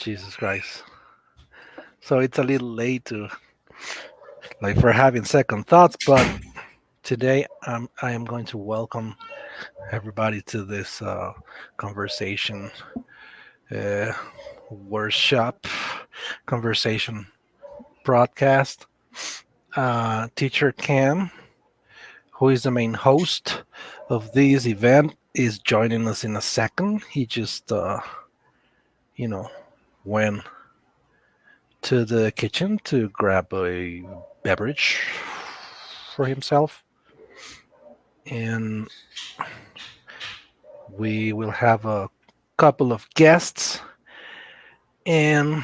Jesus Christ. So it's a little late to like for having second thoughts, but today I am going to welcome everybody to this conversation uh, workshop conversation broadcast. Teacher Cam, who is the main host of this event, is joining us in a second. He just you know went to the kitchen to grab a beverage for himself, and we will have a couple of guests, and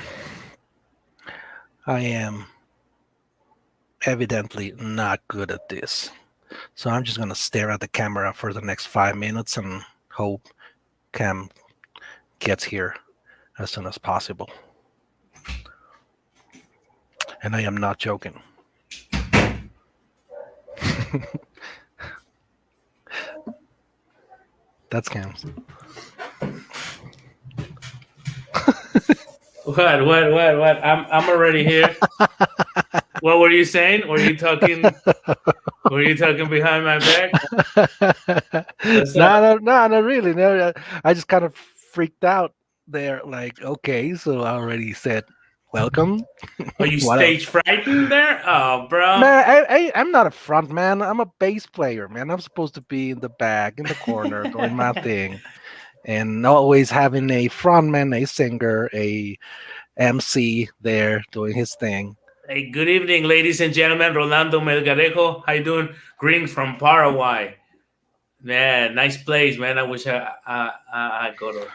I am evidently not good at this. So I'm just going to stare at the camera for the next 5 minutes and hope Cam gets here as soon as possible. And I am not joking. That's Cam's. What? I'm already here. What were you saying? Were you talking? Were you talking behind my back? No, not really. No, I just kind of freaked out there. Like, okay, so I already said welcome. Are you What else? stage frightened there? Oh, bro. Man, I'm not a front man. I'm a bass player, man. I'm supposed to be in the back, in the corner, doing my thing, and always having a frontman, a singer, a MC there doing his thing. Hey, good evening, ladies and gentlemen. Rolando Melgarejo. How you doing? Greetings from Paraguay. Man, nice place, man. I wish I go to.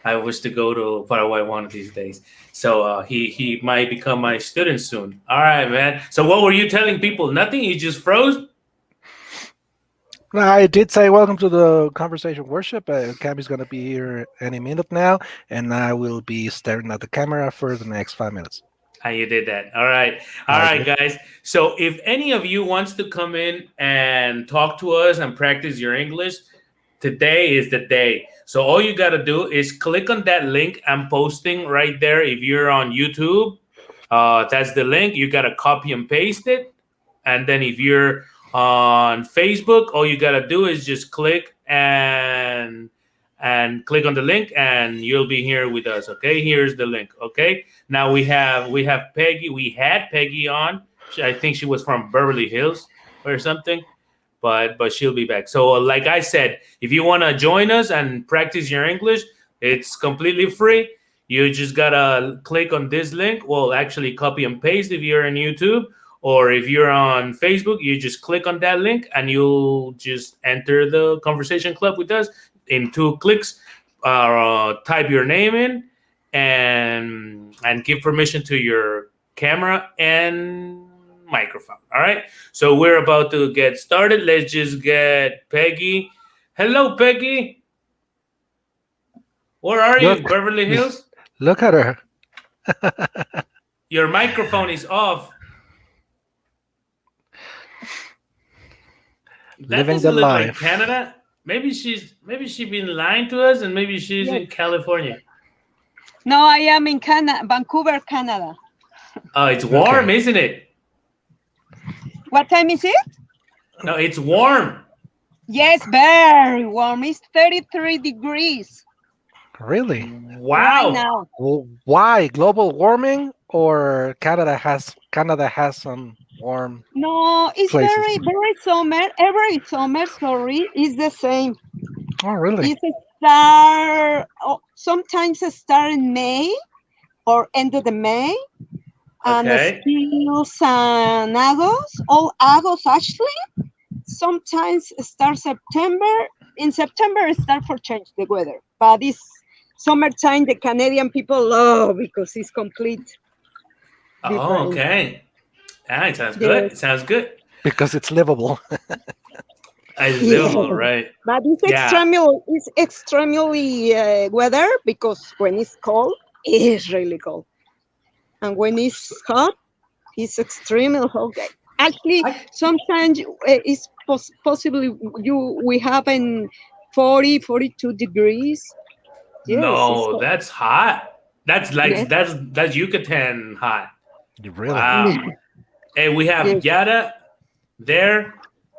I wish to go to Paraguay one of these days. So he might become my student soon. All right, man. So what were you telling people? Nothing. You just froze. No, I did say welcome to the conversation worship. Cammy's going to be here any minute now, and I will be staring at the camera for the next 5 minutes. How you did that. All right. All I right, did. guys. So if any of you wants to come in and talk to us and practice your English, today is the day. So all you got to do is click on that link I'm posting right there. If you're on YouTube, that's the link. You got to copy and paste it. And then if you're on Facebook, all you got to do is just click and click on the link and you'll be here with us. Okay, here's the link. Okay, now we have Peggy. We had Peggy on. I think she was from Beverly Hills or something, but she'll be back. So like I said, if you want to join us and practice your English, it's completely free. You just gotta click on this link. Well, actually copy and paste if you're on YouTube, or if you're on Facebook, you just click on that link and you'll just enter the conversation club with us in 2 clicks. Type your name in and give permission to your camera and microphone. All right. So we're about to get started. Let's just get Peggy. Hello, Peggy. Where are Look, you? Beverly Hills? look at her. Your microphone is off. That Living the doesn't look like life. Canada. Maybe she's been lying to us, and maybe she's Yes. in California. No, I am in Canada, Vancouver, Canada. Oh, it's warm, Okay. isn't it? What time is it? No, it's warm. Yes, very warm. It's 33 degrees Really? right Wow. now. Well, why global warming or Canada has some warm No, it's places? very summer. Every summer, sorry, is the same. Oh, really? Sometimes it start in May or end of the May, and Okay. still in August, all August actually. Sometimes start September. In September, it start for change the weather, but this summertime the Canadian people love because it's complete Oh, different. okay. Ah, it sounds Yes, good. It sounds good. Because it's livable. It's yes. livable, right? But it's Yeah. extremely weather because when it's cold, it's really cold, and when it's hot, it's extremely hot. Actually, I, sometimes it's possibly we have in 40, 42 degrees. Yes, it's no, hot. that's hot. That's Yes. like that's Yucatan hot. You really? Wow. And we Yes. have Yara there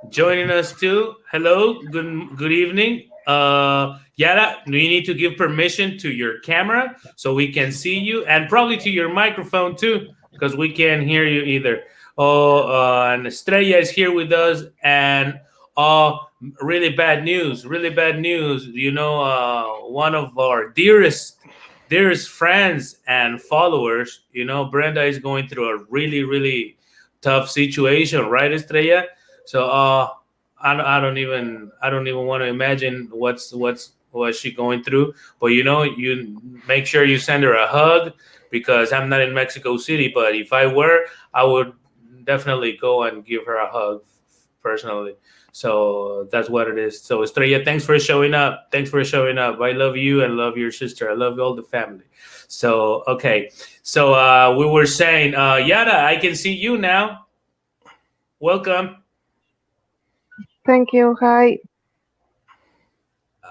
joining us too. Hello, good evening. Yara, we need to give permission to your camera so we can see you, and probably to your microphone too, because we can't hear you either. Oh, and Estrella is here with us, and uh, really bad news. Really bad news. One of our dearest friends and followers. Brenda is going through a really tough situation, right, Estrella? So I don't even want to imagine what she going through. But you make sure you send her a hug because I'm not in Mexico City. But if I were, I would definitely go and give her a hug personally. So that's what it is. So Estrella, thanks for showing up. Thanks for showing up. I love you and love your sister. I love all the family. So okay. So we were saying, Yada, I can see you now. Welcome. Thank you. Hi.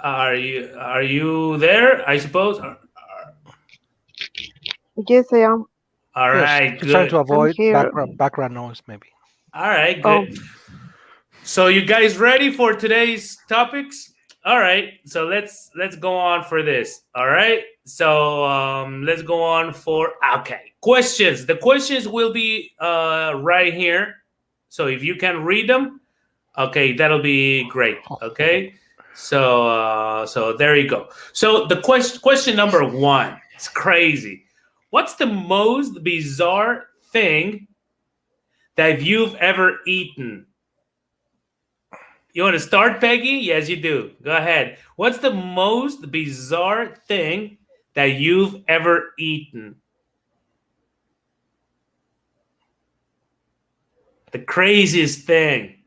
Are you there? I suppose. Yes, I am. All Yes, right, she's trying to good. I'm avoid here. background noise, maybe. All right, Oh, good. So you guys ready for today's topics? All right. So let's go on for this. All right. So let's go on for okay questions. The questions will be right here. So if you can read them, okay, that'll be great. Okay. So there you go. So the question number one. It's crazy. What's the most bizarre thing that you've ever eaten? You want to start, Peggy? Yes, you do. Go ahead. What's the most bizarre thing that you've ever eaten? The craziest thing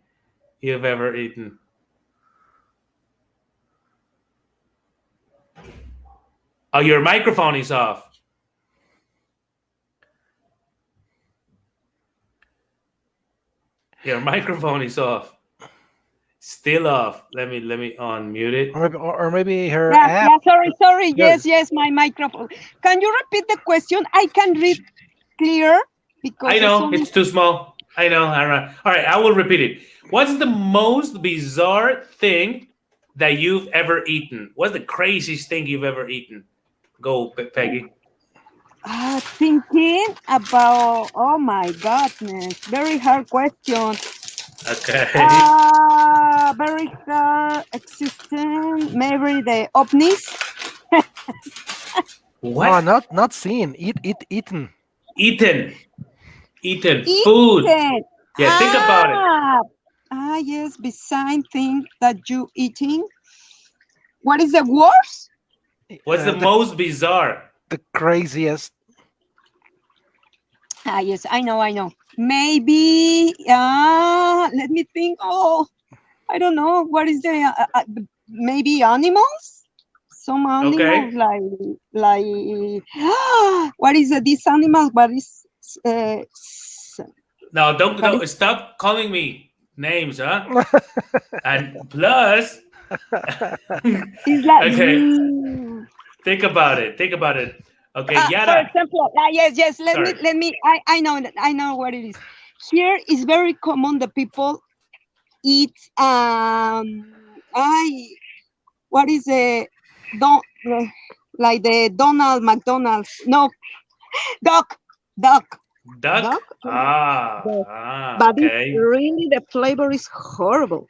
you've ever eaten. Oh, your microphone is off. Your microphone is off. Still off. Let me unmute it. Or maybe her Yeah, app. yeah, sorry. There. Yes, my microphone. Can you repeat the question? I can read clear I because it's know only. it's too small. I know. All right. All right. I will repeat it. What's the most bizarre thing that you've ever eaten? What's the craziest thing you've ever eaten? Go, Peggy. Thinking about, oh my goodness, very hard question. Okay. Very hard existing, maybe the ovnis. Oh, What? not seen. Eaten. Eaten. Eaten. Food. Eaten. Yeah, think about it. Yes, beside thing that you eating. What is the worst? What's the The most bizarre? the craziest. Yes, I know. Maybe, let me think. Oh, I don't know. What is the, maybe animals? Some animals Okay. like, what is this animal? What is, Now, don't, what is, don't stop calling me names, huh? And plus, is like, okay, think about it. Think about it. Okay, for Yara. example, yes, Sorry. I know what it is. Here is very common the people eat, I, what is the, don't, like the Donald McDonald's, no, duck, duck, Duck? duck, duck. But it's Okay. really, the flavor is horrible.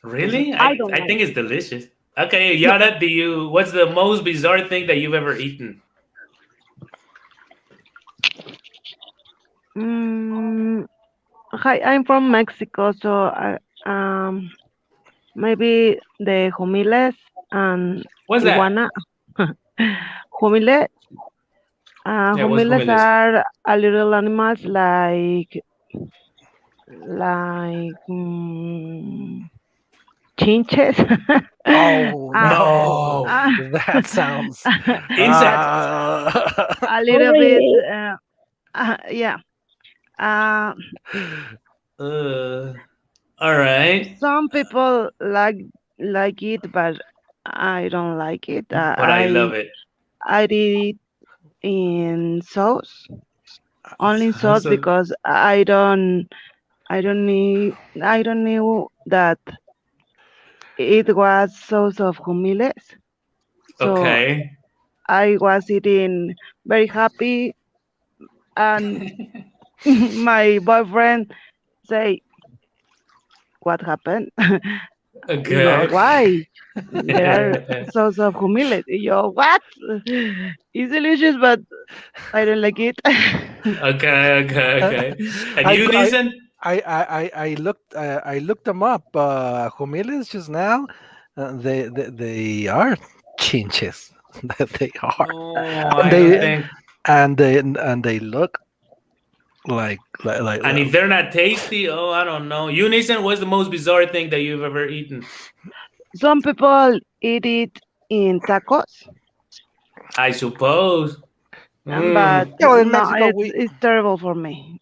Really? I I, don't I like. think it's delicious. Okay, Yeah. Yara, what's the most bizarre thing that you've ever eaten? mm, hi. I'm from Mexico, so maybe the humiles and What's that? iguana. Humile. Yeah, what's Humiles humiles? are a little animals like chinches. Oh uh, no, No. uh, that sounds. Insect? a Oh, little bit. really? Yeah. Uh, Uh, all right. some people like it, but I don't like it. But I love it. I did it in sauce, only in sauce So, because I don't knew that it was sauce of humiles. So okay. I was eating very happy, and my boyfriend say, "What happened?" Okay. Why? There are sauce of humiles. Yo, what? It's delicious, but I don't like it. Okay, okay, Uh, okay. And I, you, go- I Nissan? I looked them up. Humiles just now. They are chinches. That they are, No, and I don't think. they look like And if they're not tasty, oh, I don't know. You, Nissan, what's the most bizarre thing that you've ever eaten? Some people eat it in tacos, I suppose. but Mm, yeah. Well, no, it's terrible for me.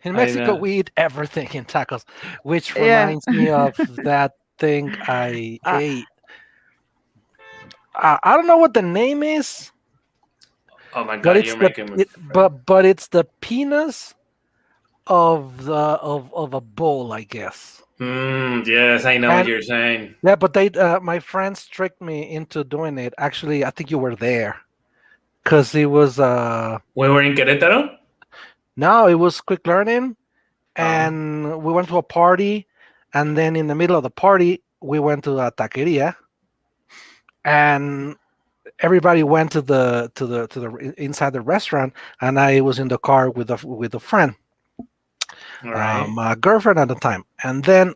In I Mexico know. we eat everything in tacos, which Yeah. reminds me of that thing I uh, ate. I don't know what the name is, Oh my but god, you're making me. but it's the penis of of a bull, I guess. Yes, I know what And you're saying. yeah, but they my friends tricked me into doing it. Actually, I think you were there because it was We were in Querétaro. no, it was quick learning, Oh, and we went to a party, and then in the middle of the party we went to a taqueria, and everybody went to the inside the restaurant, and I was in the car with a friend, all right. my girlfriend at the time, and then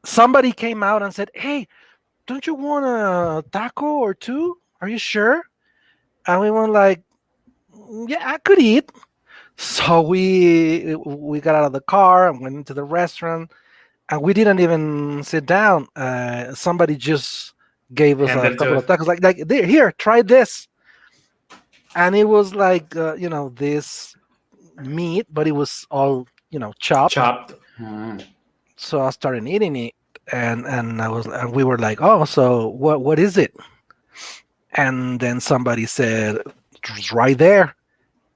somebody came out and said, "Hey, don't you want a taco or two? Are you sure?" And we were like, "Yeah, I could eat." So we got out of the car and went into the restaurant, and we didn't even sit down. Somebody just gave us Hand a them to couple us. of tacos, like there, here, try this, and it was like this meat, but it was all chopped. Chopped. Mm. So I started eating it, and we were like, "Oh, so what is it?" And then somebody said, "It's right there,"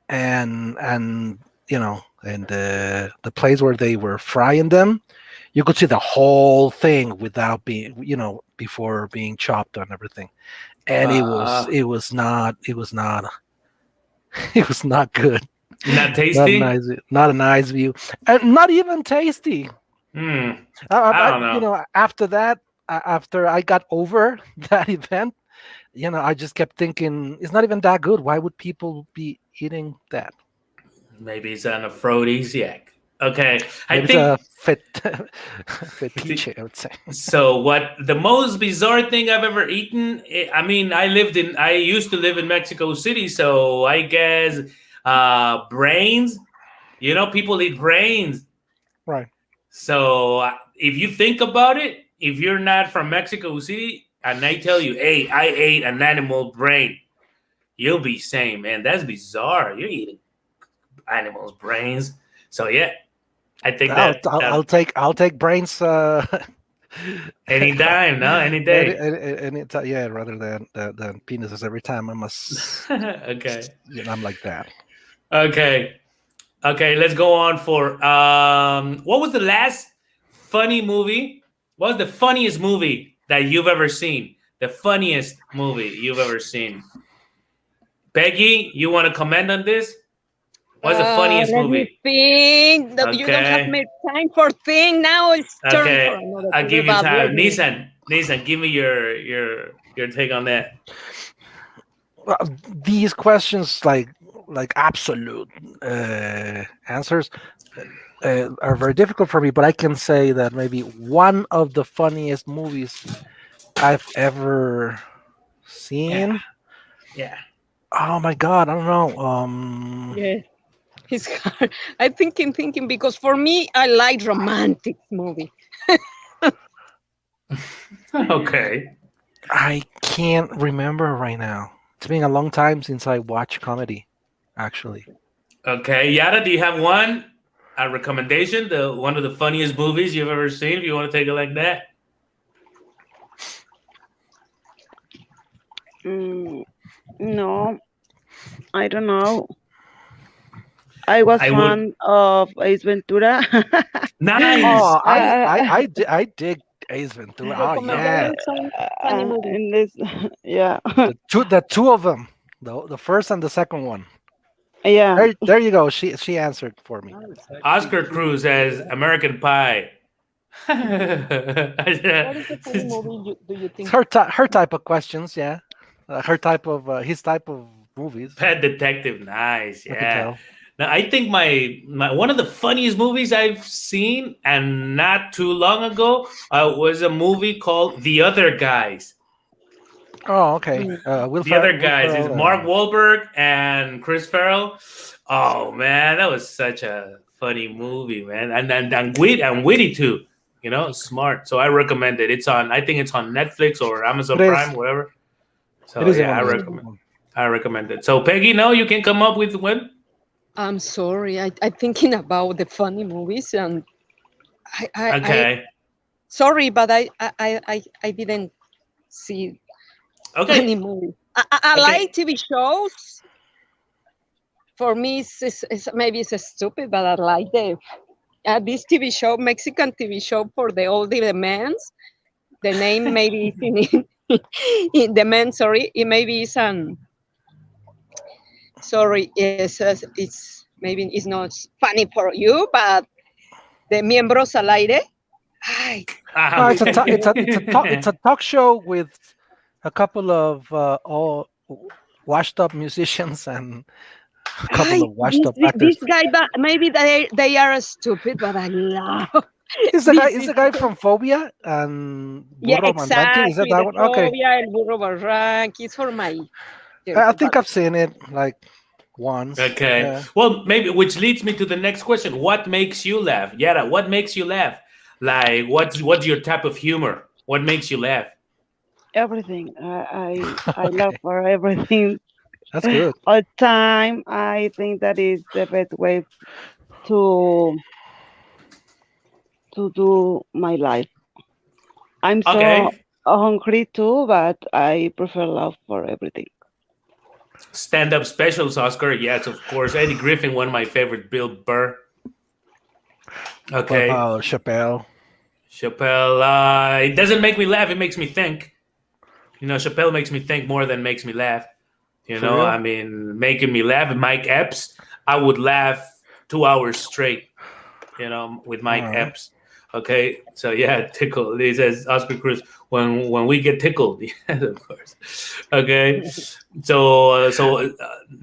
and and the place where they were frying them, you could see the whole thing without being before being chopped and everything, and Uh, it was not it was not good. not Not a tasty. nice, not a nice view, and not even tasty. Hmm. I don't know. After that, after I got over that event, I just kept thinking it's not even that good. Why would people be eating that? Maybe it's an aphrodisiac. Okay, I Maybe it's a think. fetiche, I would say. So what the most bizarre thing I've ever eaten? I mean, I used to live in Mexico City, so I guess brains. You know, people eat brains. Right. So if you think about it, if you're not from Mexico City, and I tell you, hey, I ate an animal brain, you'll be saying, man, that's bizarre. You're eating animals' brains. So yeah, I think that I'll take brains. anytime, no, any day. Yeah, rather than penises every time. I must, Okay. I'm like that. Okay. Okay, let's go on for what was the last funny movie? What was the funniest movie that you've ever seen? The funniest movie you've ever seen. Peggy, you want to comment on this? What's the funniest Let me movie? think. That you don't have Okay. much time for think. Now it's turn for Okay. another I'll movie, give you but let time. me. Nissan, give me your take on that. Well, these questions, like absolute answers, are very difficult for me. But I can say that maybe one of the funniest movies I've ever Yeah. seen. Yeah. Oh my god, I don't know. Yes, it's hard. I'm thinking because for me, I like romantic movie. Okay. I can't remember right now. It's been a long time since I watched comedy, actually. Okay. Yada, do you have one? A recommendation? The one of the funniest movies you've ever seen, if you want to take it like that. Mm, no, I don't know. I was I would. fan of Ace Ventura. Nice. Oh, uh, I dig Ace Ventura. Oh yeah, Recommendation some funny movie. in this, yeah, the two of them, the first and the second one. yeah. There you go. She answered for me. Oscar Cruz says American Pie. What is the funny movie do you It's think? her type of questions. Yeah, her type of his type of movies. Pet Detective, nice, I could yeah. tell. Now I think my one of the funniest movies I've seen, and not too long ago, was a movie called The Other Guys. Oh, okay. Mm. The Other Will Guys is Ferrell Mark and Wahlberg and Chris Farrell. Oh man, that was such a funny movie, man, and witty too. Smart. So I recommend it. It's on. I think it's on Netflix or it Amazon is Prime, whatever. it So is yeah, on I Amazon. recommend. I recommend it. So Peggy, no, you can come up with when. I'm sorry. I'm thinking about the funny movies, and I Okay. sorry, but I didn't see Okay. funny movies. I like Okay. TV shows. For me, maybe it's stupid, but I like this TV show, Mexican TV show for the older men. The name maybe is in the men. Sorry, it maybe is an sorry. It's maybe it's not funny for you, but the miembros al aire. Ay, No, Ah, it's a ta- okay. it's a talk show with a couple of all washed up musicians and a couple ay, of washed up this actors. guy, but maybe they are stupid, but I love this. Is Is the guy from Phobia and yeah, Burro Mandanki? Is that exactly. that The one? Okay, phobia, el burro barranqui is for my I girlfriend. think But I've seen it like once. Okay. Yeah. Well, maybe which leads me to the next question. What makes you laugh? Yara, what makes you laugh? Like what's your type of humor? What makes you laugh? Everything. I love Okay, for everything that's good. all time. I think that is the best way to do my life. I'm so Okay. hungry too, but I prefer love for everything. Stand-up specials, Oscar. Yes, of course. Eddie Griffin, one of my favorite. Bill Burr. What Okay. about Chappelle? Chappelle. It doesn't make me laugh. It makes me think. Chappelle makes me think more than makes me laugh. For I real? mean, making me laugh. Mike Epps, I would laugh 2 hours straight. With All Mike right. Epps. Okay, so yeah, tickle. He says Oscar Cruz when we get tickled. Yes, of course. Okay, so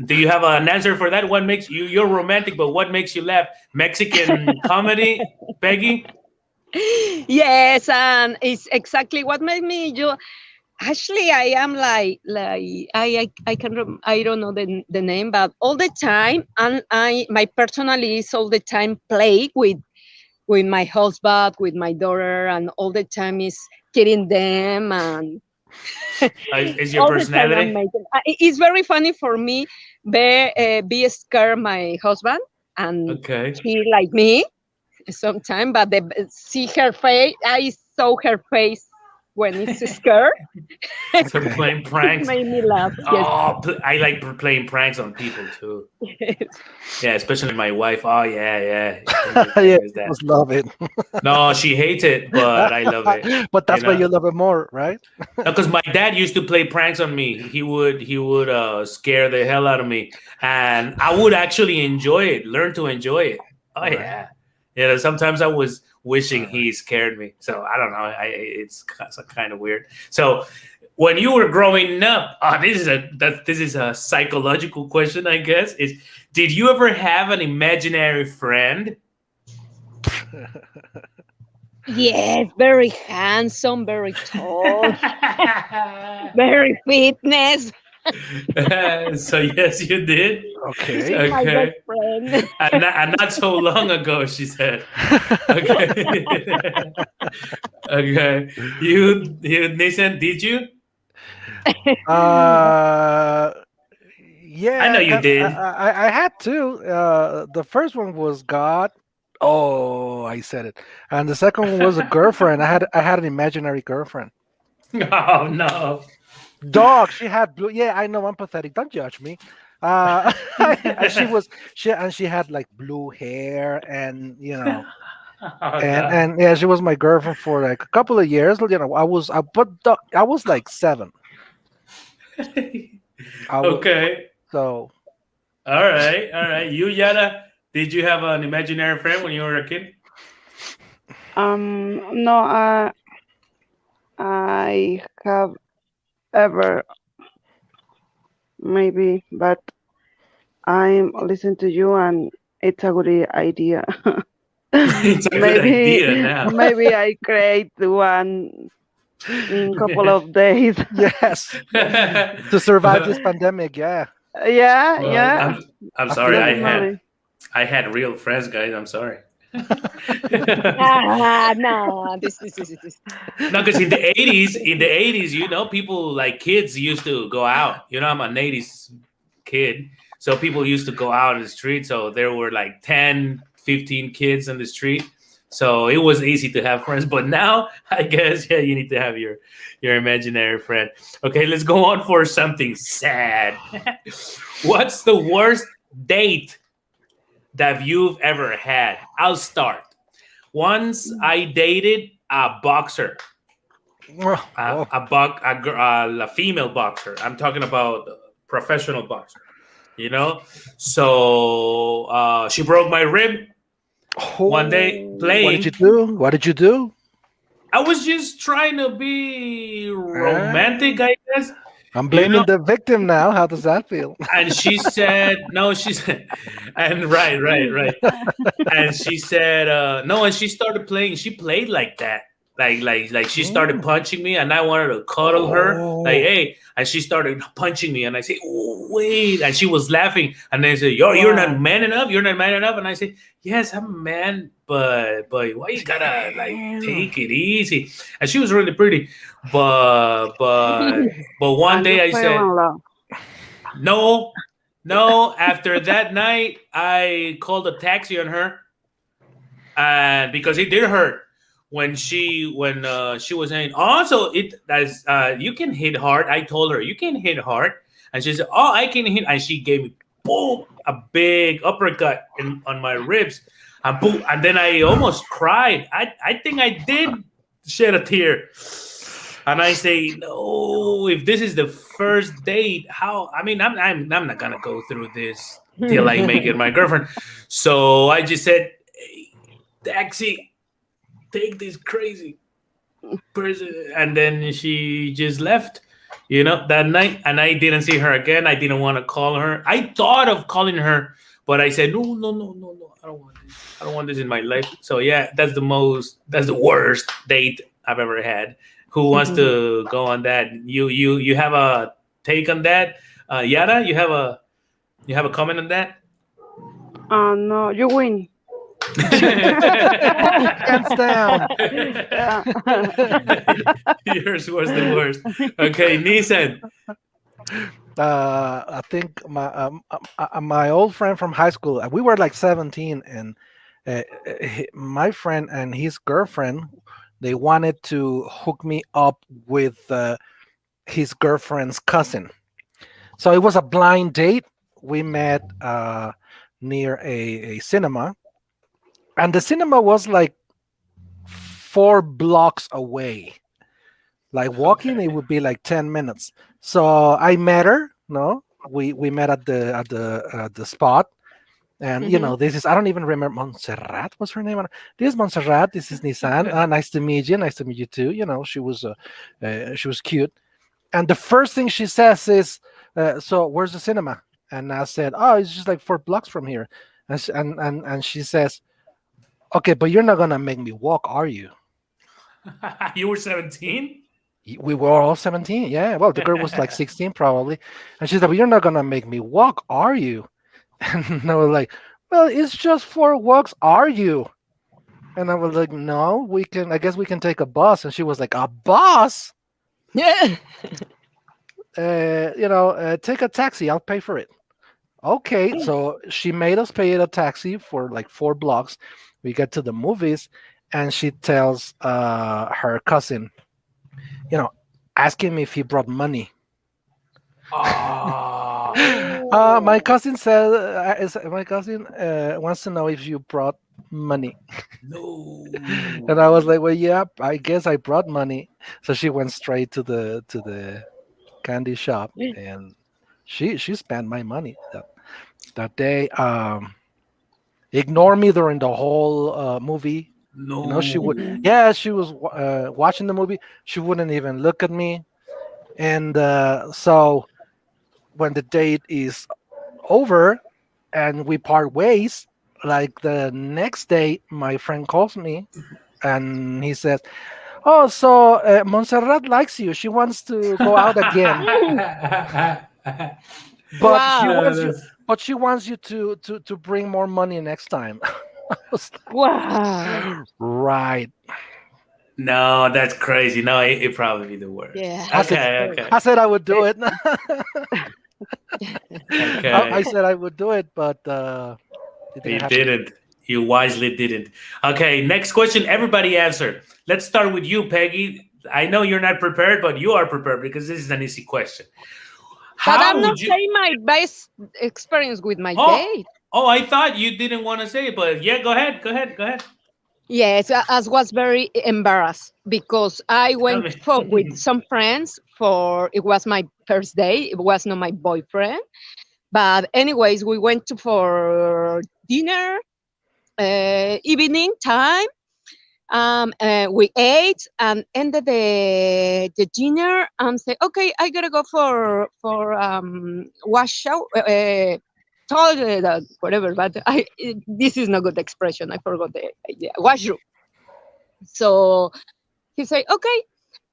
do you have an answer for that? What makes you're romantic, but what makes you laugh? Mexican comedy, Peggy. yes, and it's exactly what made me. Actually, I am I can I don't know the name, but all the time, and I my personally is all the time play with my husband, with my daughter, and all the time is kidding them, and Is your all the time I'm personality making. It's very funny for me be scared my husband, and okay? he like me sometimes, but see her face. I saw her face when it's scared. So Okay. playing It pranks. made me laugh. Yes. Oh, I like playing pranks on people too. Yeah, especially my wife. Oh yeah, yeah. I Yeah, miss you that. must love it. No, she hates it, but I love it. But You that's why know, you love it more, right? because my dad used to play pranks on me. He would scare the hell out of me, and I would actually enjoy it. Learn to enjoy it. Oh Right. yeah. Sometimes I was wishing All right. he scared me. So I don't know. It's kind of weird. So when you were growing up, this is a psychological question, I guess. Is did you ever have an imaginary friend? Yes, very handsome, very tall, very fitness. So yes, you did. She's Okay. my best Okay, friend. and not so long ago, she said. Okay, okay. Nathan, did you? uh, I know yeah, you did. I had to. The first one was God. Oh, I said it. And the second one was a girlfriend. I had an imaginary girlfriend. Oh no. Dog. She had blue. Yeah, I know. I'm pathetic. Don't judge me. Uh, and she had like blue hair, and Oh God. and yeah, she was my girlfriend for like a couple of years. I was like 7. I was Okay. so All right. All right. You Yada, did you have an imaginary friend when you were a kid? No, I have ever maybe, but I'm listening to you and it's a good idea. It's a good maybe idea now. maybe I create one in couple of days. yes, to survive this pandemic. Yeah, Yeah, Well, yeah, I'm I sorry. feel I you. had definitely. I had real friends, guys. I'm sorry. No, this. No, because in the 80s, people like kids used to go out. I'm an 80s kid. So people used to go out in the street. So there were like 10, 15 kids in the street. So it was easy to have friends. But now, I guess, yeah, you need to have your imaginary friend. Okay, let's go on for something sad. What's the worst date that you've ever had? I'll start. Once I dated a boxer, Oh, a female boxer. I'm talking about professional boxer. You know, so she broke my rib one day what did you playing. do? What did you do? I was just trying to be romantic, Ah, I guess. I'm You know, blaming the victim now. How does that feel? and she said no. She said, and right. And she said no, and she started playing. She played like that, like she started Mm. punching me, and I wanted to cuddle her, like, Oh, hey, and she started punching me, and I say, oh, wait, and she was laughing, and then say, you're not Wow. man enough, you're not man enough, and I say, yes, I'm a man, but why you gotta like damn. take it easy? And she was really pretty, but one And you day I fell said, in love. no, no. After that night, I called a taxi on her, and because it did hurt when she was saying, also it as you can hit hard. I told her you can hit hard, and she said, oh, I can hit, and she gave me boom a big uppercut on my ribs, and boom, and then I almost cried. I think I did shed a tear. And I say, no, if this is the first date, how? I mean, I'm not gonna go through this till I make it my girlfriend. So I just said, hey, taxi, take this crazy person. And then she just left, that night. And I didn't see her again. I didn't want to call her. I thought of calling her, but I said, no, no, no, no, no. I don't want this. I don't want this in my life. So yeah, that's the worst date I've ever had. Who wants to go on that? You have a take on that? Yara, you have a comment on that? No, you win. Hands down. Yeah. Yours was the worst. Okay, Nissan. I think my old friend from high school. We were like 17, and my friend and his girlfriend, they wanted to hook me up with his girlfriend's cousin. So it was a blind date. We met near a cinema, and the cinema was like 4 blocks away. Like walking, it Okay. would be like 10 minutes. So I met her. No, we met at the spot, and Mhm. this is, I don't even remember, Montserrat was her name. This is Montserrat. This is Nissan. Nice to meet you. Nice to meet you too. She was cute. And the first thing she says is, "So where's the cinema?" And I said, "Oh, it's just like 4 blocks from here." And she says, "Okay, but you're not gonna make me walk, are you?" You were 17? We were all 17. Yeah. Well, the girl was like 16 probably. And she's like, "Well, you're not gonna make me walk, are you?" And I was like, "Well, it's just 4 walks, are you?" And I was like, "No, I guess we can take a bus." And she was like, "A bus? Yeah. Take a taxi, I'll pay for it." Okay, so she made us pay a taxi for like 4 blocks. We get to the movies, and she tells her cousin, you know, asking me if he brought money. Oh, My cousin said, my cousin wants to know if you brought money, and I was No. like, well, yeah, I guess I brought money. So she went straight to the candy shop, and she spent my money that day. Ignore me during the whole movie. You know, she would, No. yeah, she was watching the movie. She wouldn't even look at me. And so when the date is over and we part ways, like the next day, my friend calls me and he says, "Oh, so Montserrat likes you. She wants to go out again, but she Wow. No, wants you, that's but she wants you to bring more money next time." I was Wow. like, right. no, that's crazy. No, it probably be the worst. Yeah, I said, that's Okay, very. okay, I said I would do Eh, it. I okay. said I would do it, but it didn't You happen. didn't. You wisely didn't. Okay, next question. Everybody answer. Let's start with you, Peggy. I know you're not prepared, but you are prepared because this is an easy question. But I'm How not would you? saying my best experience with my Oh, date. oh, I thought you didn't want to say it, but yeah, go ahead, go ahead, go ahead. Yes, as was very embarrassed because I Tell went for with me. some friends for it was my first day. It was not my boyfriend, but anyways, we went to for dinner, evening time. We ate and ended the dinner and say, okay, I gotta go for wash out. Toilet, whatever, but this is not good expression. I forgot the idea. Washroom. So he said, okay,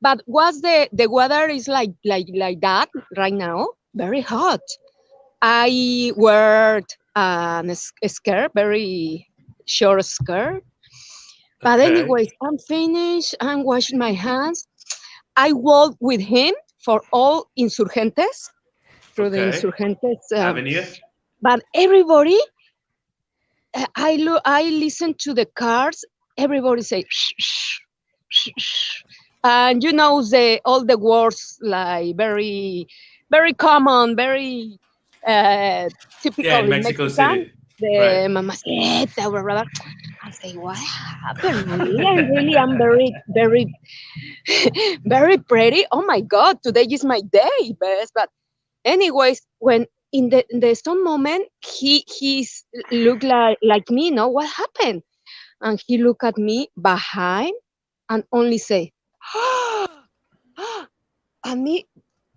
but what's the weather is like that right now? Very hot. I wear a skirt, very short skirt. But Okay, anyways, I'm finished. I'm washing my hands. I walk with him for all Insurgentes through the okay. Insurgentes. Avenue. But everybody, I look, I listen to the cars. Everybody say shh, shh, shh, shh. And you know the all the words like very common, very uh, Yeah, typical in in Mexico Mexican. City. Right. The mamacita, blah, blah, blah. I say, what happened? Really, I'm very, very pretty. Oh my God, today is my day, best. But anyways, when in the some moment he's look like me, no, what happened? And he look at me behind and only say, and me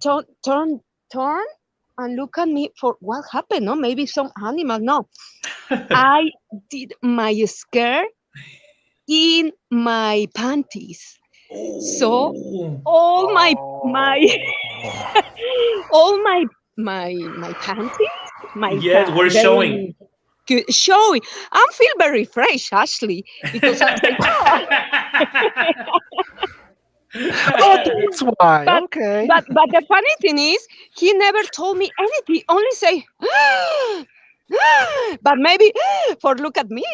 turn and look at me for what happened? No, maybe some animal. No, I did my skirt in my panties. So Oh, all my Oh. all my panties, my yes, we're showing. very good showing. I feel very fresh, Ashley, because I'm saying, oh, Oh, that's why. but Okay. but the funny thing is, he never told me anything. Only say, but maybe for look at me.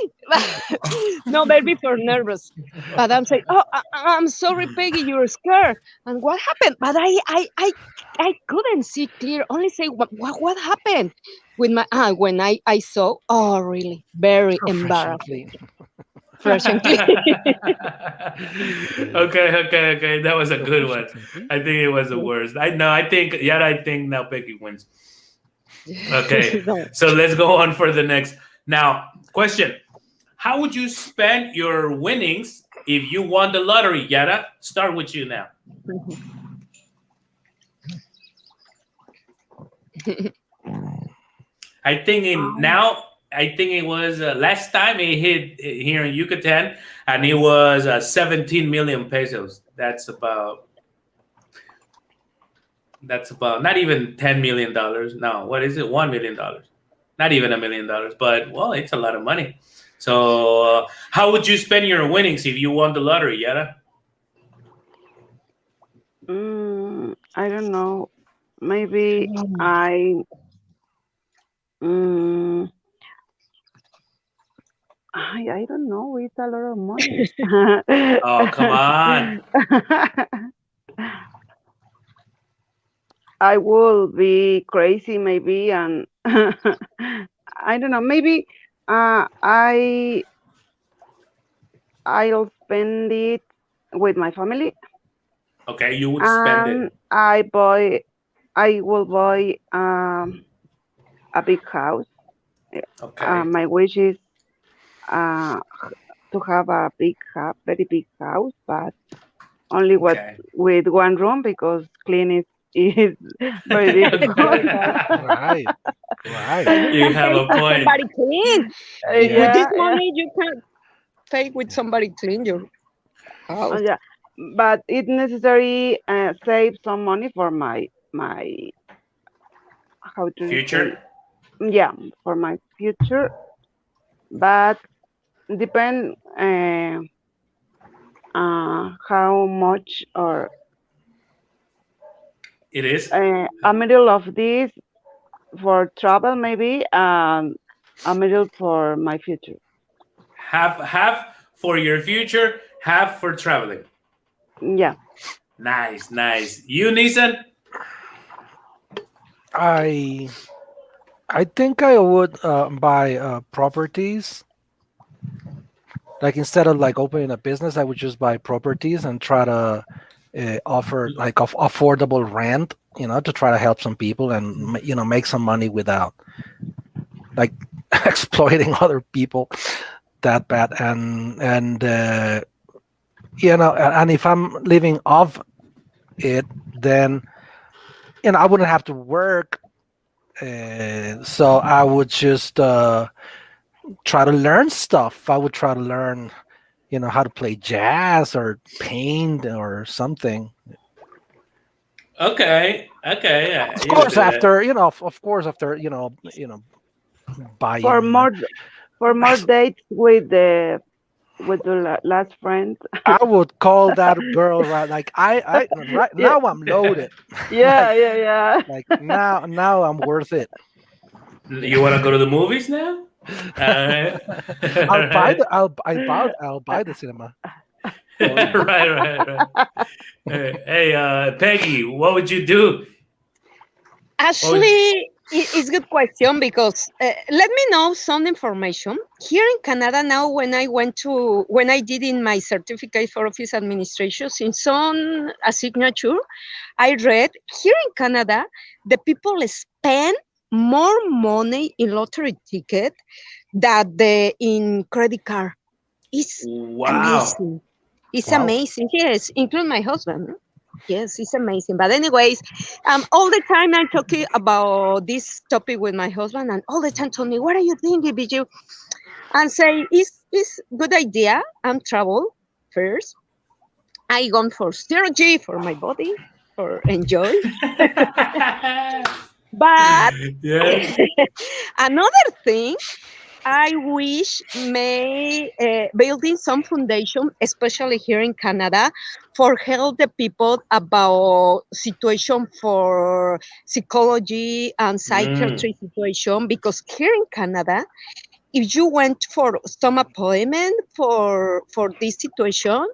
No, maybe for nervous. But I'm saying, oh, I'm sorry, Peggy, you're scared. And what happened? But I couldn't see clear. Only say what happened with my when I saw. Oh, really, very So fresh and embarrassing, clean. fresh and clean. Okay, okay. That was a So good fresh one. and clean. I think it was the worst. I know. I think. Yeah, I think now Becky wins. Okay, So, so let's go on for the next. Now, question: how would you spend your winnings if you won the lottery? Yara, start with you now. I think in um, now. I think it was last time it hit here in Yucatan, and it was 17 million pesos. That's about not even $10 million. No, what is it? $1 million. Not even $1 million. But well, it's a lot of money. So, how would you spend your winnings if you won the lottery, Yara? I don't know. Maybe mm, I don't know. It's a lot of money. Oh, come on. I will be crazy maybe and I don't know. Maybe I I'll spend it with my family, Okay, you would spend and it. I will buy a big house. Okay. My wish is uh to have a very big house, but only Okay. with one room because clean is very difficult. Very hard. Right, right. But you You can have pay a for point. somebody clean. With Yeah. this Yeah. money, you can pay with somebody clean your house. Yeah, but it's necessary save some money for my how do you say, Future? yeah, for my future, but depend how much or It is. a middle of this for travel maybe, a middle for my future. Half for your future, half for traveling. Yeah. Nice, nice. You, Nissan? I I think I would buy properties. Like instead of like opening a business, I would just buy properties and try to offer like affordable rent. To try to help some people and make some money without like exploiting other people that bad. And if I'm living off it, then I wouldn't have to work. So I would just try to learn stuff. I would try to learn, how to play jazz or paint or something. Okay, okay. Of You would course, do that. after of course after For buying. more for more dates with the last friend. I would call that girl right. Like I right Yeah. now I'm loaded. Yeah, like yeah, yeah. like now I'm worth it. You want to go to the movies now? I'll buy Alright. the I'll buy the cinema for right, you. right, right. Hey, Peggy, what would you do? What would, Actually, it's good question because let me know some information. Here in Canada now, when I did in my certificate for office administration, in some a signature, I read here in Canada, the people spend more money in lottery ticket than in credit card. It's wow. amazing. It's Wow. amazing. Yes, include my husband. Yes, it's amazing. But anyways, all the time I'm talking about this topic with my husband, and all the time told me, "What are you thinking, Biju?" And say, "It's good idea. I'm travel first. I gone for surgery for my body for enjoy. But yeah. another thing I wish may building some foundation, especially here in Canada, for help the people about situation for psychology and Mm, psychiatry situation. Because here in Canada, if you went for some appointment for this situation,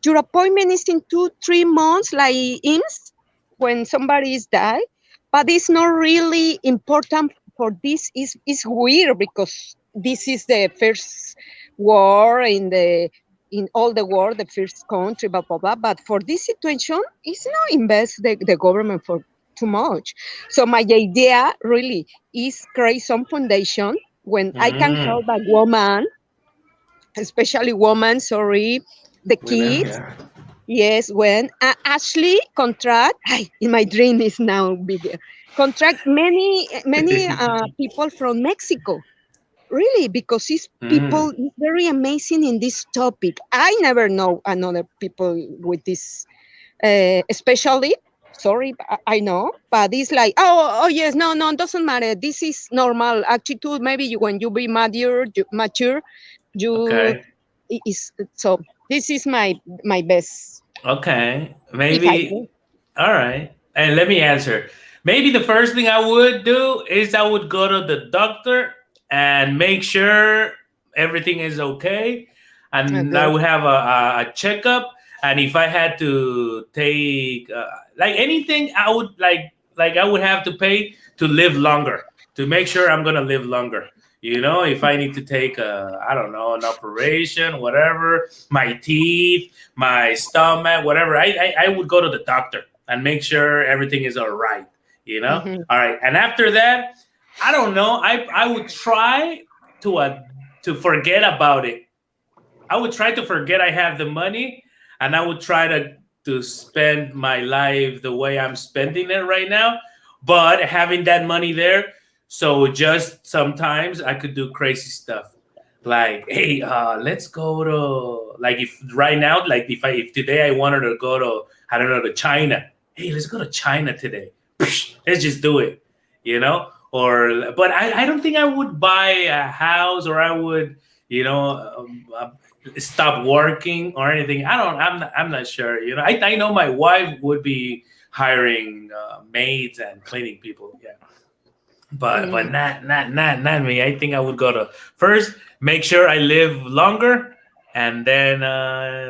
your appointment is in 2 3 months, like IMSS when somebody is died. But it's not really important for this. Is weird because this is the first war in all the world, the first country, blah blah blah. But for this situation, it's not invest the government for too much. So my idea really is create some foundation when I can mm. help a woman, especially woman, sorry, the Women, kids. yeah. Yes, when Ashley contract, in my dream is now bigger. Contract many people from Mexico, really, because these mm. people is very amazing in this topic. I never know another people with this, especially. Sorry, I know, but it's like, oh yes, no, no, doesn't matter. This is normal attitude. Maybe when you be mature, you Okay. is so. This is my best Okay. if I Maybe. can. All right. And let me answer. Maybe the first thing I would do is I would go to the doctor and make sure everything is okay. And I Good. would have a checkup. And if I had to take like anything, I would like I would have to pay to live longer. to make sure I'm gonna live longer. You know, if I need to take I don't know, an operation, whatever, my teeth, my stomach, whatever, I would go to the doctor and make sure everything is all right. You know, Mhm. all right. And after that, I don't know. I would try to uh, to forget about it. I would try to forget I have the money, and I would try to spend my life the way I'm spending it right now. But having that money there, so just sometimes I could do crazy stuff, like hey, let's go to like if right now, like if today I wanted to go to I don't know to China. Hey, let's go to China today. Let's just do it, you know. Or but I don't think I would buy a house or I would stop working or anything. I'm not sure. You know, I know my wife would be hiring maids and cleaning people. Yeah, but Mm. not me. I think I would go to first make sure I live longer, and then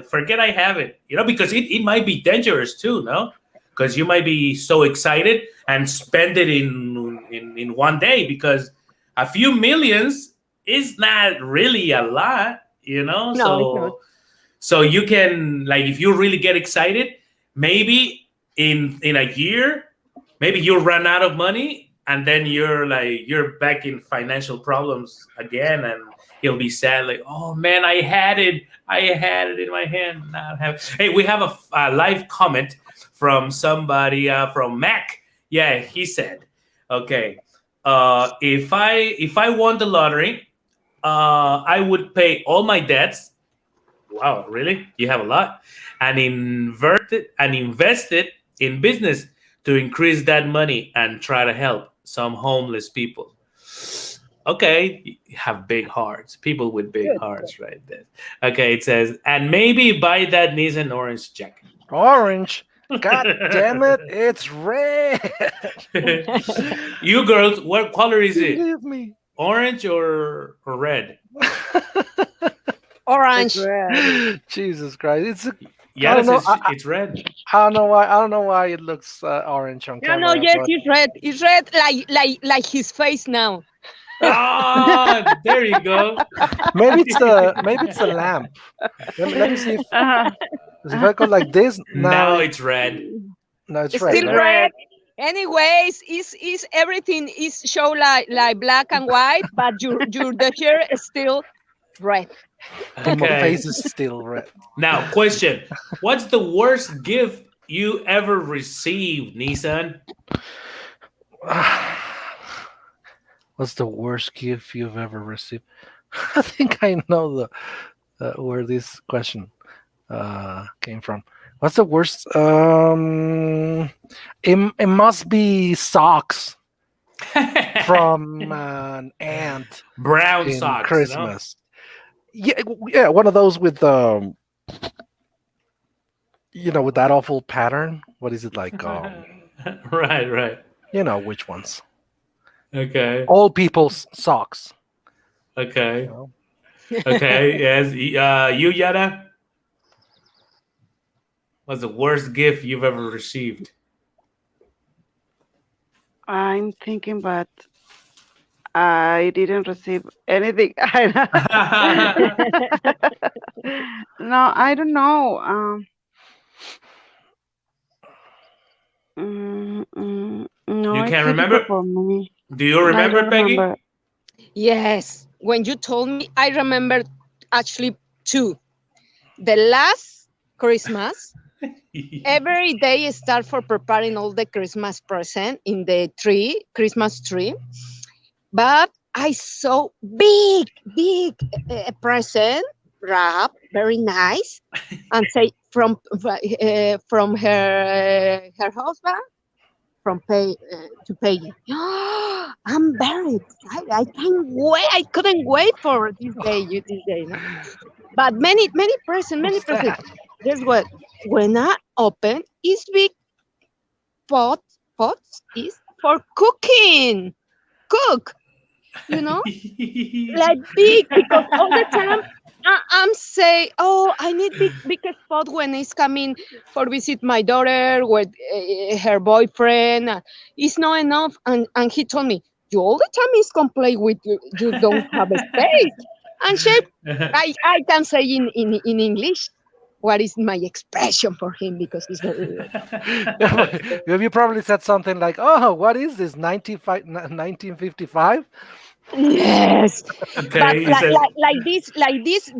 forget I have it. You know, because it might be dangerous too. No, because you might be so excited and spend it in one day because a few millions is not really a lot. You know, No, it's not. so you can like if you really get excited, maybe in a year, maybe you run out of money and then you're back in financial problems again and you'll be sad like oh man I had it in my hand not have hey we have a live comment from somebody from Mac. Yeah, he said okay if I won the lottery I would pay all my debts. Wow, really? You have a lot. And invest it in business to increase that money and try to help some homeless people. Okay, you have big hearts. People with big Good. hearts, right there. Okay, it says, and maybe buy that Nissan orange jacket. Orange. God damn it! It's red. You girls, what color is it? Believe me. Orange or red? It's Orange. red. Jesus Christ! It's a, I Yeah, don't that know. says it's red. I don't know why. I don't know why it looks orange on No, no, camera, yes, but it's red. It's red like his face now. Ah, there you go. maybe it's a lamp. Let me see Uh-huh. if I go like this. Now Now it's red. no, it's It's red, still It's right? red. red. Anyways, is everything is show like black and white, but your the hair is still red. My Okay. face is still red. Now, question: what's the worst gift you ever received, Nissan? What's the worst gift you've ever received? I think I know the where this question came from. What's the worst? It must be socks from an aunt Brown in socks, no? Christmas. Yeah, yeah, one of those with with that awful pattern. What is it like? Right, right. You know which ones? Okay, Old people's socks. You okay, know? okay. Yes, you Yada. What's the worst gift you've ever received? I'm thinking, but I didn't receive anything. No, I don't know. No, You it's can't difficult remember? for me. Do you I remember, don't remember. Peggy? Yes, when you told me, I remember actually two. The last Christmas, every day I start for preparing all the Christmas present in the Christmas tree. But I saw big present wrap, very nice, and say from her husband from pay to Peggy. I'm very excited. I can't wait. I couldn't wait for this day. This day, no? But many present, many What's present. that? Guess what? When I open, is big pot pots is for cooking. Cook, you know, like big because all the time I'm say, oh, I need big spot when it's coming for visit my daughter with her boyfriend. It's not enough, and he told me You all the time is complain with you don't have a space. And she, I can say in English what is my expression for him because he's not. You probably said something like, "Oh, what is this? 1955?" Yes, but Okay, he says.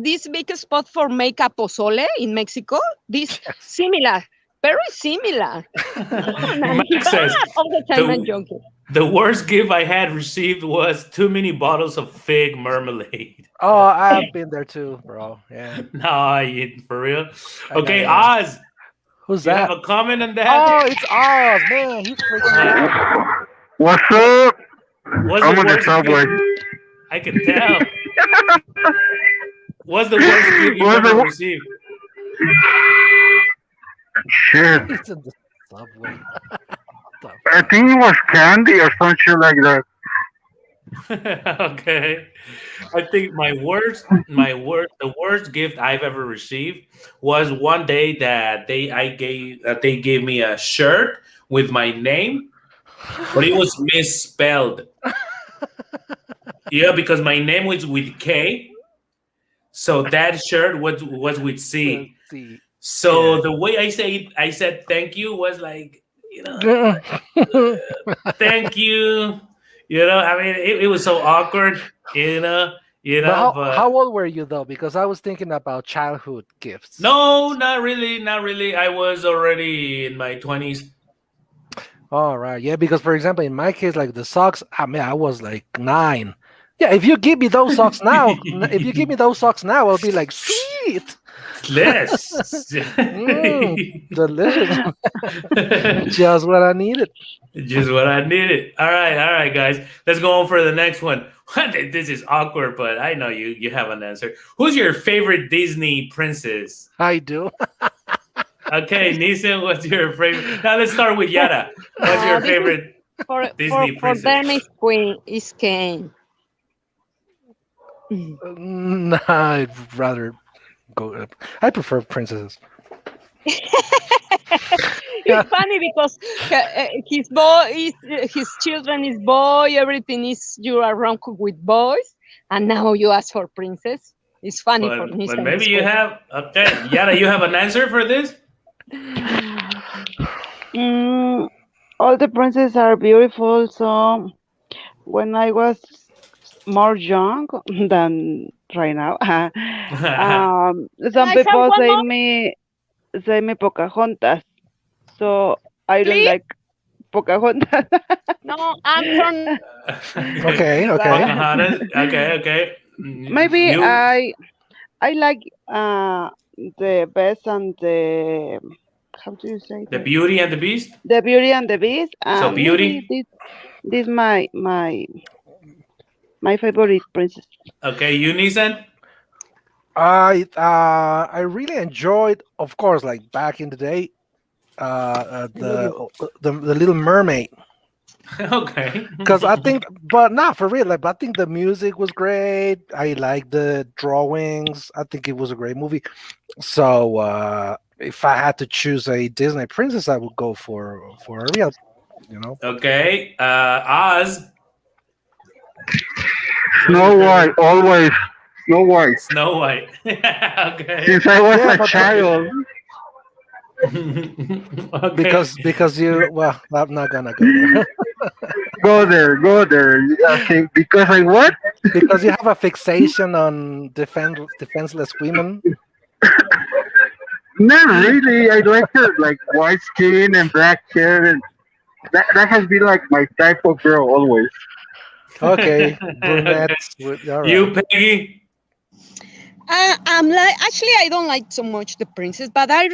this big spot for makeup pozole in Mexico, this Yes. similar, very similar. And he Max says all the time I'm the joking. the worst gift I had received was too many bottles of fig marmalade. Oh, I've been there too, bro. Yeah, Nah, for real. I got Okay, it. Yeah. Oz, Who's you have that? a comment on that? Oh, it's Oz, man. He's freaking me out. What's What up? was I'm the on the worst subway. gift? I can tell. What's the worst gift you've What's ever the received? shit? He's in the subway. The I fuck? think it was candy or some shit like that. Okay. I think the worst gift I've ever received was one day that they gave me a shirt with my name, but it was misspelled. Yeah, because my name was with K, so that shirt was with Let's C. see. So Yeah. the way I said thank you was like, but thank you. I mean, it was so awkward. how But old were you though? Because I was thinking about childhood gifts. no, not really, not really. I was already in my 20s. All right, yeah. Because for example, in my case, like the socks, I mean, I was like 9. Yeah, if you give me those socks now, if you give me those socks now, I'll be like, sweet, Less. mm, delicious, just what I needed. Just what I needed. All right, guys. Let's go on for the next one. This is awkward, but I know you have an answer. Who's your favorite Disney princess? I do. Okay, Nissan, what's your favorite? Now let's start with Yara. What's your This is favorite for Disney for princess? them is Queen is Kane. Nah, I'd rather go. I prefer princesses. Yeah, It's funny because his boy is his children is boy. Everything is you are around with boys, and now you ask for princess. It's funny for But Nissan maybe this you question. have okay, Yara. You have an answer for this? Mm, all the princesses are beautiful. So when I was more young than right now, some I have people one more, say me Pocahontas. So I don't please. like Pocahontas. No, I'm from okay, okay. But Pocahontas. Okay. maybe You I like the best and the how do you say the that? Beauty and the Beast. The Beauty and the Beast. So Maybe Beauty. this my favorite princess. Okay, you Nissan. I really enjoyed, of course, like back in the day, the Little Mermaid. Okay. Because I think, but not for real. Like, but I think the music was great. I like the drawings. I think it was a great movie. So if I had to choose a Disney princess, I would go for Ariel. You know. Okay. Oz. What's your Snow favorite? White, always. Snow White. Snow White. Okay. Since I was Yeah, a but child. Okay. because you well, I'm not gonna go there. Go there. Okay, because I what? Because you have a fixation on defenseless women. Not really. I like her like white skin and black hair, and that has been like my type of girl always. Okay, Okay. brunettes. All right. You, Peggy. I'm like actually I don't like so much the princess, but I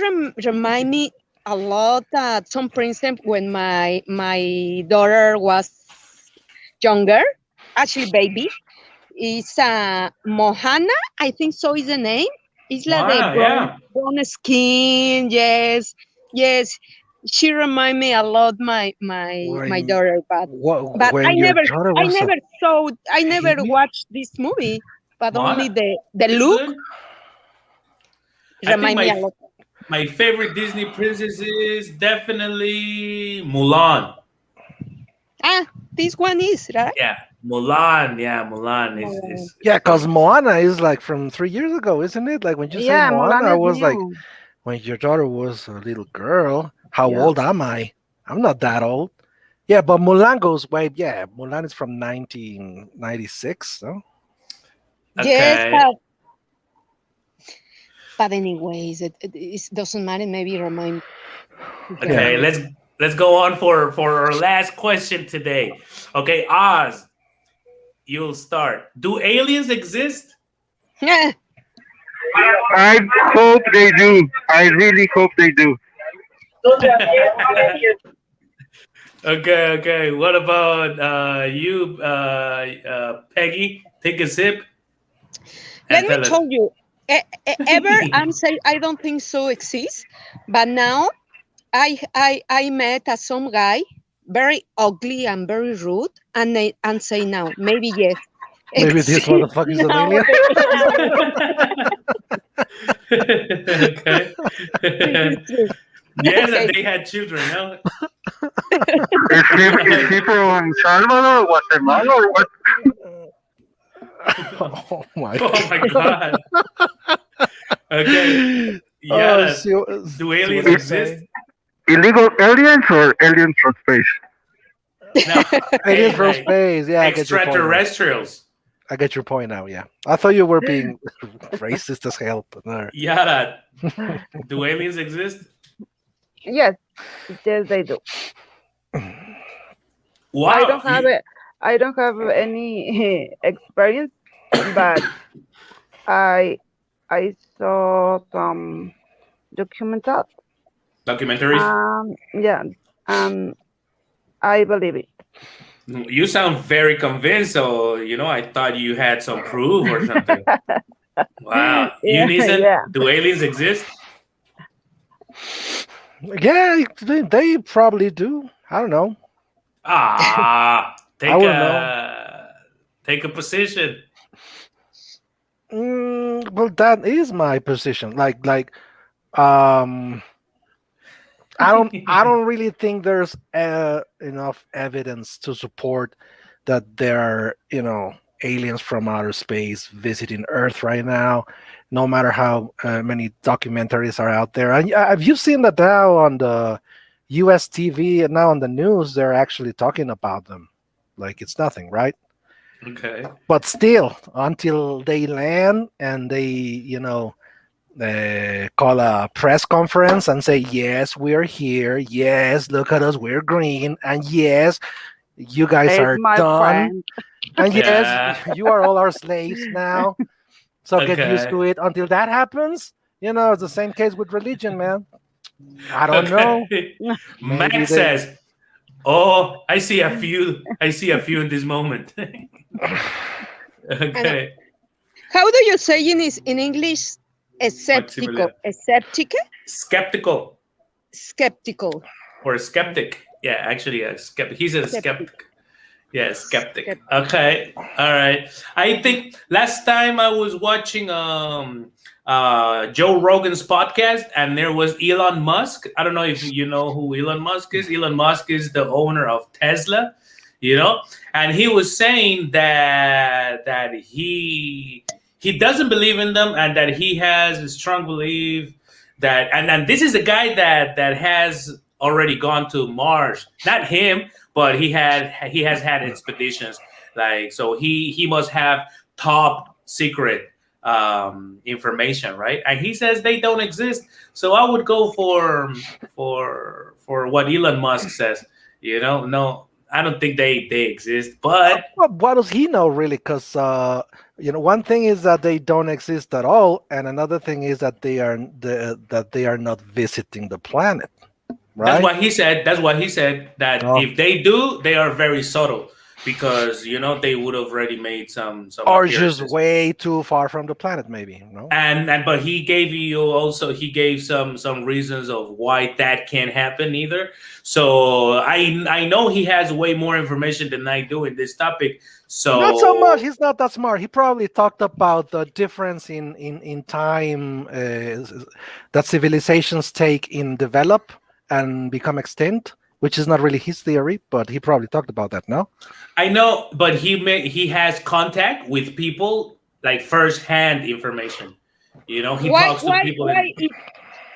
remind me a lot that some princess when my daughter was younger, actually baby, is Mohana. I think so is the name. It's like the Moana, yeah. brown skin. Yes, yes. She remind me a lot my When daughter, but when your daughter was a I never baby? watched this movie, but only Moana. the It's look good. I think remind me a lot. my favorite Disney princess is definitely Mulan. Ah, this one is right. Yeah, Mulan. Yeah, Mulan No. Yeah, is because from. Moana is like from 3 years ago, isn't it? Like when you say Yeah, Moana, Mulan I is was like, new. when your daughter was a little girl. How Yeah. old am I? I'm not that old. Yeah, but Mulan goes way. Yeah, Mulan is from 1996. No? Yes, Okay, but anyways, it doesn't matter. Maybe remind her. Yeah. okay. Let's go on for our last question today. Okay, Oz, you'll start. Do aliens exist? I hope they do. I really hope they do. Okay, okay. What about you, Peggy? Take a sip Let and me tell us. tell you, ever I'm say I don't think so exists, but now I met some guy very ugly and very rude, and say now maybe yes Maybe this exists motherfucker is an now. alien. Okay. This is true. Yes, and Okay, they had children, no? Is he from Salvador, Guatemala, or what? Oh my Oh my god. god. Okay. Oh, Yada, do see what aliens I- I'm exist? saying? Illegal aliens or aliens from space? No. Aliens from Like space. Yeah, I get your point now. extraterrestrials. I get your point now. Yeah, I thought you were being racist as hell, but no. Yada, do aliens exist? Yes, yes, they do. I Wow. don't have it. I don't have any experience, but I I saw some documentary. Documentaries? Yeah, um, I believe it. You sound very convinced, so I thought you had some proof or something. Wow. Yeah, Unison, yeah. do aliens exist? Yeah, they probably do. I don't know. Ah, I wouldn't know. take a position. Well, that is my position. Um, I don't really think there's enough evidence to support that there are, aliens from outer space visiting Earth right now. No matter how many documentaries are out there, and have you seen that now on the U.S. TV and now on the news? They're actually talking about them, like it's nothing, right? Okay. But still, until they land and they, call a press conference and say, yes, we're here. Yes, look at us, we're green. And yes, you guys It's are my done. friend. And yes, Yeah. you are all our slaves now. So get used Okay. to it. Until that happens, it's the same case with religion, man. I don't know. Okay. Maybe Max they. says, "Oh, I see a few. I see a few in this moment." And Okay. how do you say in English? Escéptico, Maximilian. escéptica, Skeptical skeptical, or skeptic. Yeah, actually, a skeptic. He's a skeptic, skeptic. Yeah, skeptic. skeptic. Okay. All right. I think last time I was watching Joe Rogan's podcast and there was Elon Musk. I don't know if you know who Elon Musk is. Elon Musk is the owner of Tesla, and he was saying that he doesn't believe in them and that he has a strong belief that and this is a guy that has already gone to Mars. Not him, but he has had expeditions, like, so he must have top secret information, right? And he says they don't exist. So I would go for what Elon Musk says. No, I don't think they exist, but What does he know, really? Because one thing is that they don't exist at all, and another thing is that they are not visiting the planet, that's right? what he said. That's what he said. That Oh, if they do, they are very subtle because they would have already made some or just appearances. way too far from the planet, maybe. No. And but he gave some reasons of why that can't happen either. So I know he has way more information than I do in this topic. Not so much. So He's not that smart. He probably talked about the difference in time that civilizations take in develop and become extinct, which is not really his theory, but he probably talked about that. No, I know, but he has contact with people like first hand information. He Why, talks to people in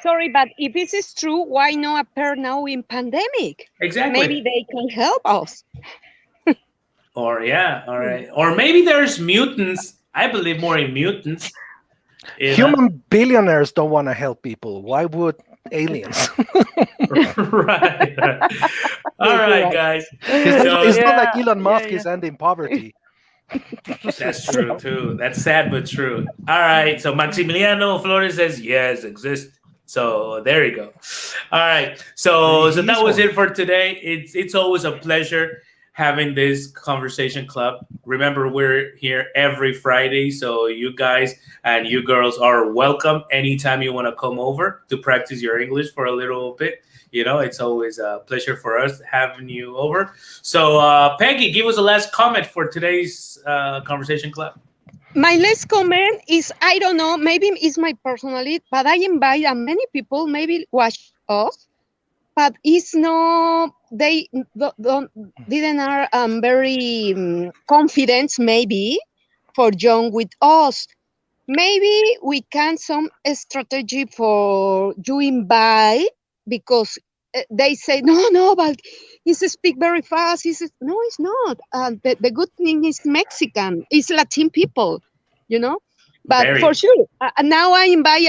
sorry, but if this is true, why not appear now in pandemic? Maybe exactly. they can help us. Or yeah, all right. Or maybe there's mutants. I believe more in mutants. You know, human billionaires don't want to help people. Why would aliens? right. All Yes, you're right, right. guys. So It's not like Yeah, Elon yeah, Musk yeah. is ending poverty. that's true too. That's sad but true. All right. So Maximiliano Flores says yes, exist. So there you go. All right. So that He's was one. it for today. It's always a pleasure having this conversation club. Remember, we're here every Friday, so you guys and you girls are welcome anytime you want to come over to practice your English for a little bit. It's always a pleasure for us having you over. So, Peggy, give us a last comment for today's conversation club. My last comment is, I don't know, maybe it's my personality, but I invite many people maybe watch us, but it's no, they don't didn't are very confident maybe for join with us. Maybe we can some strategy for you invite, because they say no, but he speak very fast. He says no, it's not. The good thing is Mexican, it's Latin people, you know. But for Very, sure, now I invite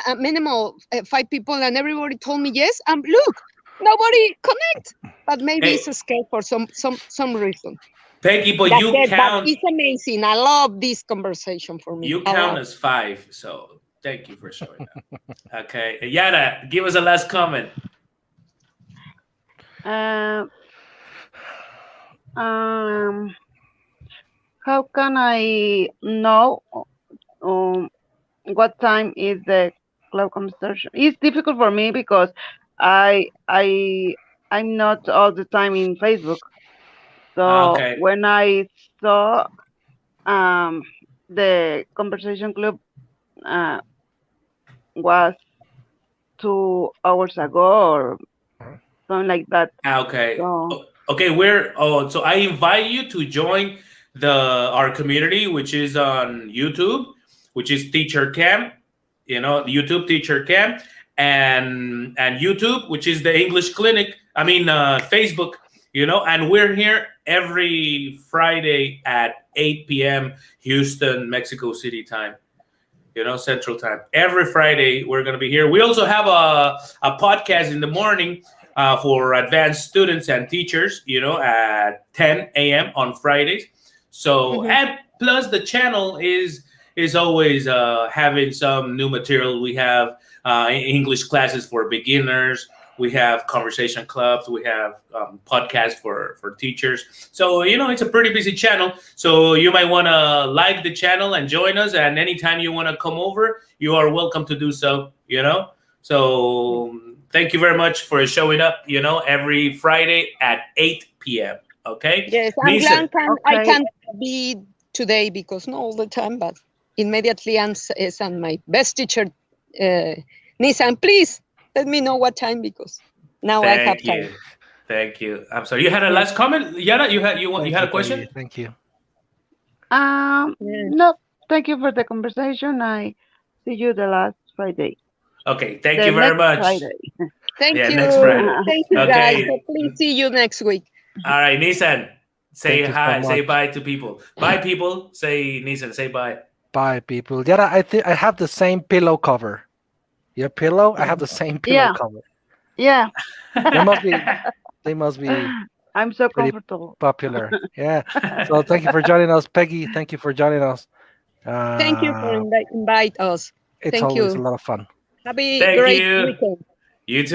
a minimal 5 people, and everybody told me yes. And look, nobody connect. But maybe hey, it's a scale for some reason. Peggy, but That's you it. But count it's amazing. I love this conversation for me. you A count lot. as five. So thank you for showing up. Okay, Yara, give us a last comment. Um, um, how can I know um, what time is the club conversation? It's difficult for me because I I I'm not all the time in Facebook. So Okay, when I saw um, the conversation club uh, was 2 hours ago or something like that. okay, So okay. So I invite you to join our community, which is on YouTube, which is Teacher Camp. YouTube Teacher Camp, and YouTube, which is the English Clinic. I mean, Facebook. And we're here every Friday at 8 p.m. Houston, Mexico City time. Central time. Every Friday, we're going to be here. We also have a podcast in the morning for advanced students and teachers, at 10 a.m. on Fridays. So, Mhm. and plus the channel is always having some new material. We have English classes for beginners. We have conversation clubs. We have podcasts for teachers. So, it's a pretty busy channel. So you might want to like the channel and join us. And anytime you want to come over, you are welcome to do so. So thank you very much for showing up, every Friday at 8 p.m. Okay? Yes, I'm Nisa, glad I okay, can't be today because not all the time, but immediately and my best teacher, uh, Nissan, please let me know what time because now I have thank time. you. Thank you. I'm sorry. You had a Yes, last comment? Yara, you Thank had you, a question? Peggy. Thank you. yes. no, thank you for the conversation. I see you the last Friday, Okay, thank the you very next much. Friday. Thank Yeah, you. next Friday. Thank you, guys. Okay. So please see you next week. All right, Nissan. Say Thank you so hi. Say much. bye to people. Bye, people. Say Nissan. Say bye. Bye, people. Yeah, I think I have the same pillow cover. Your pillow? I have the same pillow Yeah, cover. yeah. They must be. They must be I'm so pretty comfortable. popular. Yeah. So thank you for joining us, Peggy. Thank you for joining us. Thank you for Uh, invite us. it's Thank always a you. lot of fun. Have a Thank great you. weekend. You too.